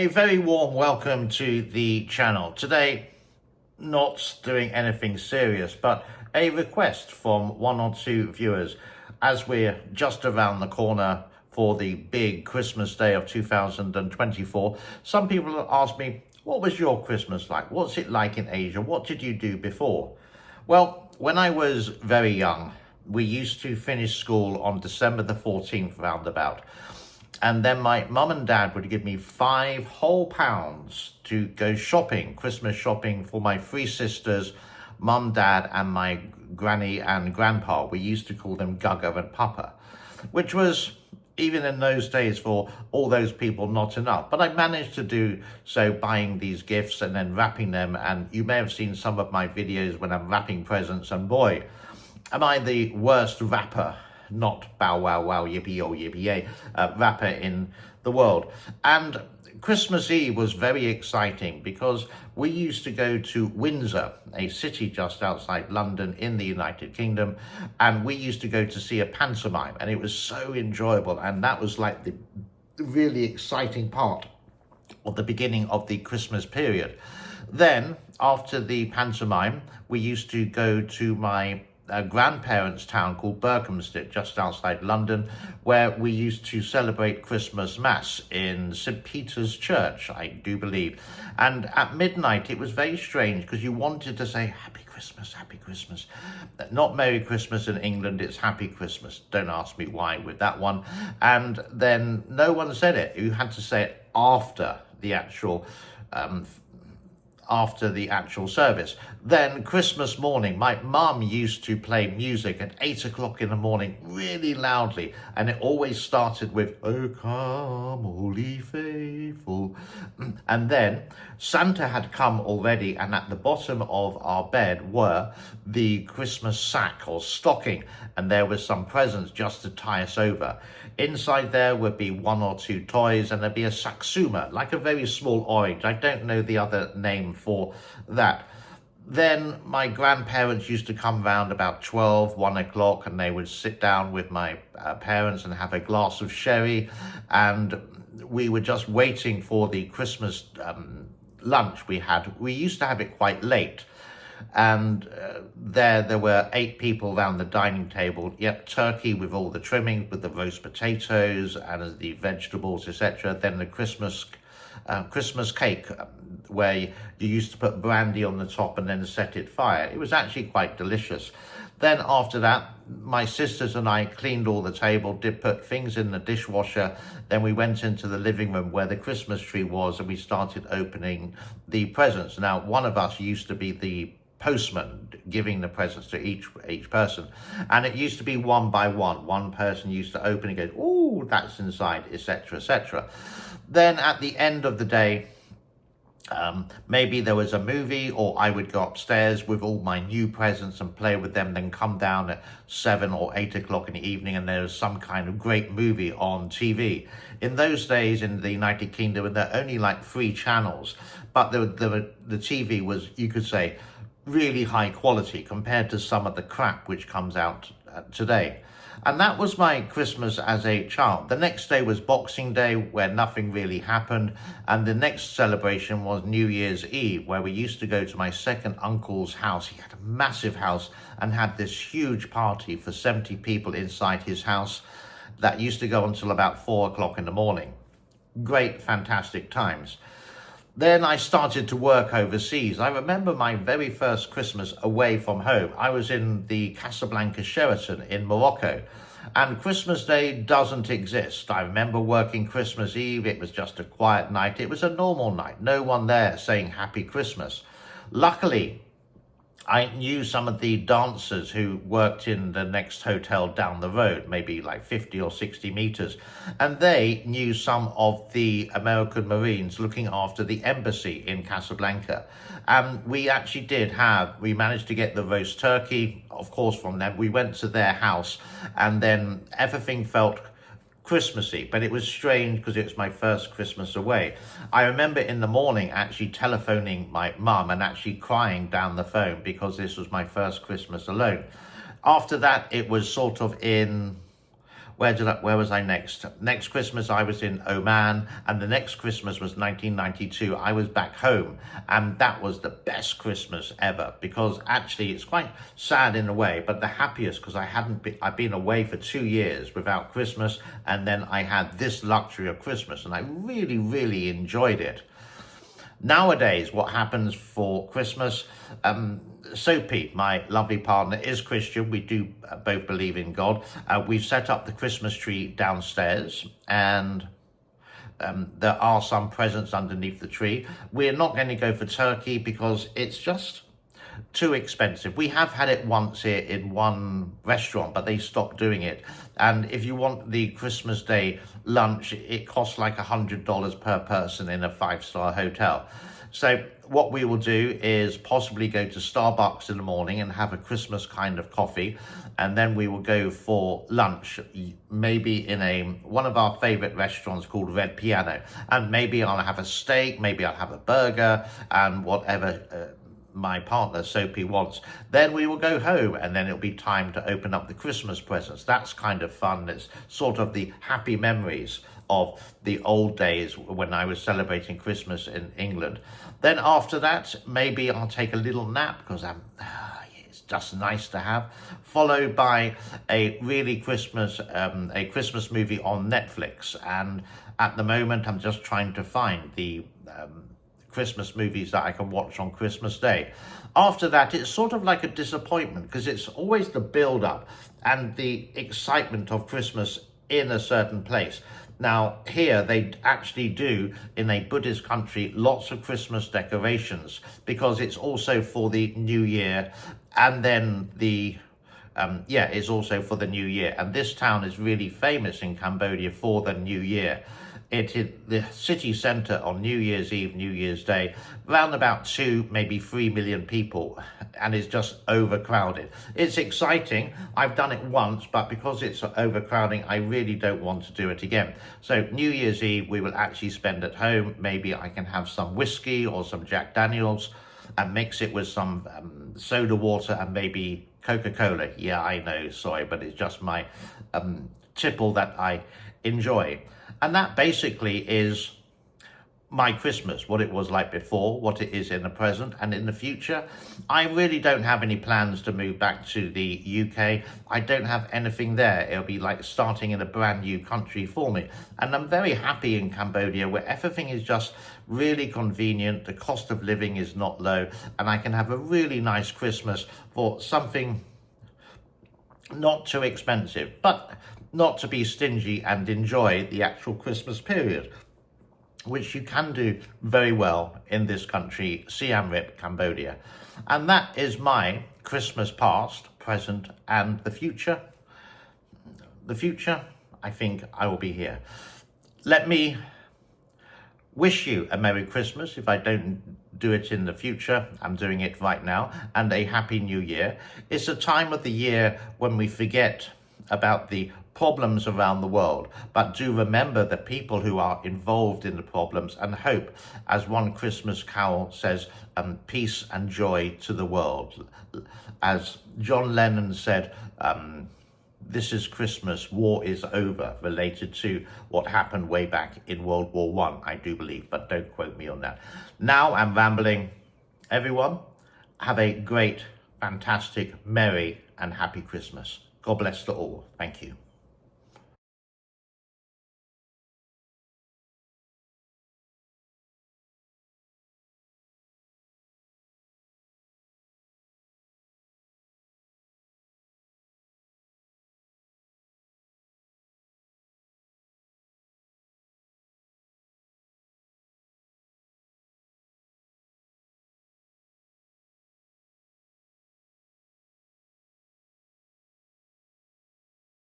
A very warm welcome to the channel. Today, not doing anything serious, but a request from one or two viewers as we're just around the corner for the big Christmas day of 2024. Some people have asked me, what was your Christmas like? What's it like in Asia? What did you do before? Well, when I was very young, we used to finish school on December the 14th roundabout. And then my mum and dad would give me £5 whole to go shopping, Christmas shopping for my three sisters, mum, dad, and my granny and grandpa. We used to call them Gugga and Papa, which was, even in those days, for all those people, not enough. But I managed to do so, buying these gifts and then wrapping them. And you may have seen some of my videos when I'm wrapping presents, and boy, am I the worst wrapper, not bow wow wow yippee oh yippee yay, rapper in the world. And Christmas Eve was very exciting because we used to go to Windsor, a city just outside London in the United Kingdom, and we used to go to see a pantomime, and it was so enjoyable. And that was like the really exciting part of the beginning of the Christmas period. Then after the pantomime, we used to go to my grandparents' town called Berkhamsted, just outside London, where we used to celebrate Christmas Mass in St. Peter's Church, I do believe. And at midnight, it was very strange because you wanted to say, Happy Christmas, Happy Christmas. Not Merry Christmas in England, it's Happy Christmas. Don't ask me why with that one. And then no one said it. You had to say it after the actual service. Then Christmas morning, my mum used to play music at 8 o'clock in the morning really loudly, and it always started with "O come, all ye faithful," and then Santa had come already, and at the bottom of our bed were the Christmas sack or stocking, and there was some presents just to tie us over. Inside there would be one or two toys, and there'd be a satsuma, like a very small orange. I don't know the other name for that. Then my grandparents used to come round about 1 o'clock, and they would sit down with my parents and have a glass of sherry, and we were just waiting for the Christmas lunch we had. We used to have it quite late, and there were 8 people around the dining table. Yep, turkey with all the trimmings, with the roast potatoes and the vegetables, etc. Then the Christmas cake, where you used to put brandy on the top and then set it fire. It was actually quite delicious. Then after that, my sisters and I cleaned all the table, did put things in the dishwasher. Then we went into the living room where the Christmas tree was, and we started opening the presents. Now, one of us used to be the postman, giving the presents to each person, and it used to be one by one. One person used to open and go, "Oh, that's inside," etc., etc. Then at the end of the day, maybe there was a movie, or I would go upstairs with all my new presents and play with them, then come down at 7 or 8 o'clock in the evening, and there was some kind of great movie on TV. In those days in the United Kingdom, there were only like 3 channels, but the TV was, you could say, really high quality compared to some of the crap which comes out today. And that was my Christmas as a child. The next day was Boxing Day, where nothing really happened. And the next celebration was New Year's Eve, where we used to go to my second uncle's house. He had a massive house and had this huge party for 70 people inside his house that used to go until about 4 o'clock in the morning. Great, fantastic times. Then I started to work overseas. I remember my very first Christmas away from home. I was in the Casablanca Sheraton in Morocco, and Christmas Day doesn't exist. I remember working Christmas Eve. It was just a quiet night. It was a normal night. No one there saying Happy Christmas. Luckily, I knew some of the dancers who worked in the next hotel down the road, maybe like 50 or 60 meters. And they knew some of the American Marines looking after the embassy in Casablanca. And we managed to get the roast turkey, of course, from them. We went to their house, and then everything felt Christmassy, but it was strange because it was my first Christmas away. I remember in the morning actually telephoning my mum and actually crying down the phone because this was my first Christmas alone. After that, it was sort of in Where was I next? Next Christmas I was in Oman, and the next Christmas was 1992. I was back home, and that was the best Christmas ever, because actually it's quite sad in a way, but the happiest, because I've been away for 2 years without Christmas, and then I had this luxury of Christmas, and I really, really enjoyed it. Nowadays, what happens for Christmas, Sophie, my lovely partner, is Christian. We do both believe in God. We've set up the Christmas tree downstairs, and there are some presents underneath the tree. We're not going to go for turkey because it's just too expensive. We have had it once here in one restaurant, but they stopped doing it. And if you want the Christmas Day lunch, it costs like $100 per person in a 5-star hotel. So what we will do is possibly go to Starbucks in the morning and have a Christmas kind of coffee, and then we will go for lunch, maybe in one of our favorite restaurants called Red Piano, and maybe I'll have a steak, maybe I'll have a burger, and whatever my partner Sophie wants. Then we will go home, and then it'll be time to open up the Christmas presents. That's kind of fun. It's sort of the happy memories of the old days when I was celebrating Christmas in England. Then after that, maybe I'll take a little nap, because it's just nice to have, followed by a Christmas movie on Netflix. And at the moment I'm just trying to find the Christmas movies that I can watch on Christmas Day. After that, it's sort of like a disappointment, because it's always the build-up and the excitement of Christmas in a certain place. Now, here they actually do, in a Buddhist country, lots of Christmas decorations, because it's also for the New Year, and then it's also for the New Year. And this town is really famous in Cambodia for the New Year. It is the city centre on New Year's Eve, New Year's Day, around about 2, maybe 3 million people, and it's just overcrowded. It's exciting. I've done it once, but because it's overcrowding, I really don't want to do it again. So New Year's Eve, we will actually spend at home. Maybe I can have some whiskey or some Jack Daniels and mix it with some soda water and maybe Coca-Cola. Yeah, I know, sorry, but it's just my tipple that I enjoy. And that basically is my Christmas, what it was like before, what it is in the present and in the future. I really don't have any plans to move back to the UK. I don't have anything there. It'll be like starting in a brand new country for me. And I'm very happy in Cambodia, where everything is just really convenient. The cost of living is not low, and I can have a really nice Christmas for something not too expensive, but not to be stingy, and enjoy the actual Christmas period, which you can do very well in this country, Siem Reap, Cambodia. And that is my Christmas past, present, and the future. The future, I think I will be here. Let me wish you a Merry Christmas if I don't do it in the future. I'm doing it right now. And a Happy New Year. It's a time of the year when we forget about the problems around the world, but do remember the people who are involved in the problems, and hope, as one Christmas carol says, peace and joy to the world. As John Lennon said, this is Christmas, war is over, related to what happened way back in World War I do believe, but don't quote me on that. Now I'm rambling. Everyone, have a great, fantastic, merry and happy Christmas. God bless to all. Thank you.